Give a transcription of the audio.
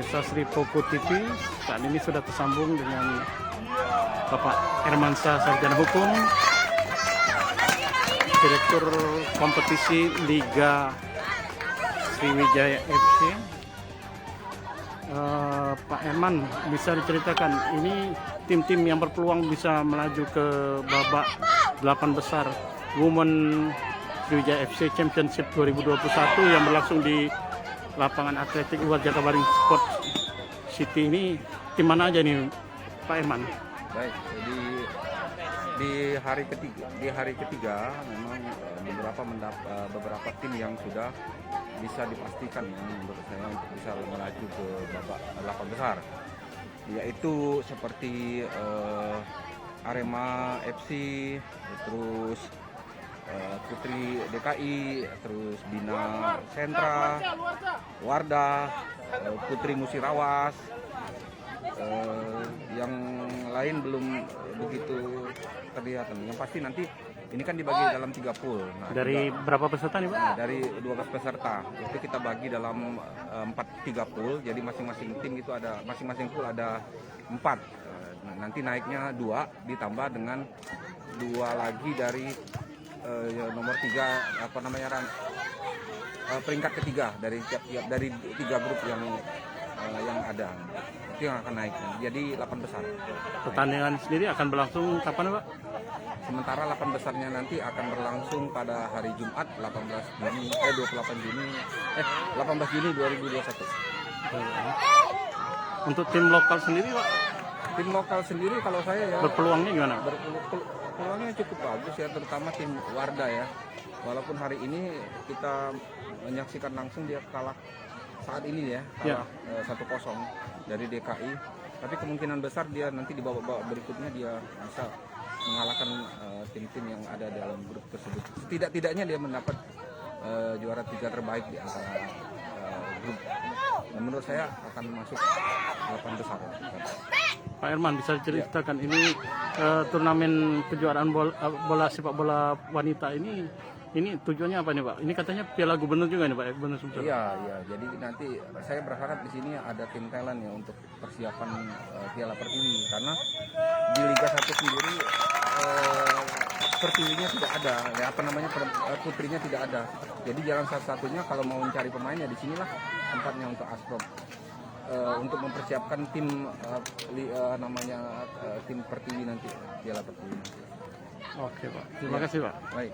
pemirsa Sri Popo TV. Saat ini sudah tersambung dengan Bapak Hermansyah Sarjana Hukum, Direktur Kompetisi Liga Sriwijaya FC. Pak Herman, bisa diceritakan ini tim-tim yang berpeluang bisa melaju ke babak 8 besar Women Sriwijaya FC Championship 2021 yang berlangsung di lapangan atletik luar Jakabaring Sport City ini, tim mana aja nih Pak Herman? Baik, jadi di hari ketiga memang beberapa tim yang sudah bisa dipastikan ya, menurut saya untuk bisa melaju ke babak 8 besar, yaitu seperti Arema FC, terus Putri DKI, terus Bina Sentra, Wardah, Putri Musirawas, yang lain belum begitu terlihat. Yang pasti nanti ini kan dibagi dalam 3 pool. Nah, dari berapa peserta nih Pak? Nah, dari 12 peserta itu kita bagi dalam 3 pool. Jadi masing-masing tim itu ada, masing-masing pool ada 4. Nanti naiknya 2 ditambah dengan 2 lagi dari nomor 3 peringkat ketiga dari dari 3 grup yang ada. Itu yang akan naik. Jadi 8 besar. Pertandingan sendiri akan berlangsung kapan Pak? Sementara 8 besarnya nanti akan berlangsung pada hari Jumat 18 Juni 2021. Untuk tim lokal sendiri Pak, Tim lokal sendiri kalau saya ya berpeluangnya gimana? peluangnya cukup bagus ya, terutama tim Wardah ya. Walaupun hari ini kita menyaksikan langsung dia kalah saat ini ya, kalah 1-0 dari DKI. Tapi kemungkinan besar dia nanti di babak berikutnya dia bisa mengalahkan tim-tim yang ada dalam grup tersebut. Setidak-tidaknya dia mendapat juara 3 terbaik di antara grup. Dan menurut saya akan masuk 8 besar. Pak Herman, bisa diceritakan ini turnamen kejuaraan bola sepak bola wanita ini tujuannya apa nih Pak? Ini katanya Piala Gubernur juga nih Pak, Gubernur Sumsel. Iya. Jadi nanti saya berharap di sini ada tim talent ya untuk persiapan Piala Pertiwi, karena di Liga 1 sendiri Pertiwinya tidak ada, ya putrinya tidak ada. Jadi jalan satu-satunya kalau mau mencari pemainnya di sinilah tempatnya untuk Asprop. Untuk mempersiapkan tim tim Pertiwi nanti, Piala Pertiwi. Oke Pak, terima kasih Pak. Baik.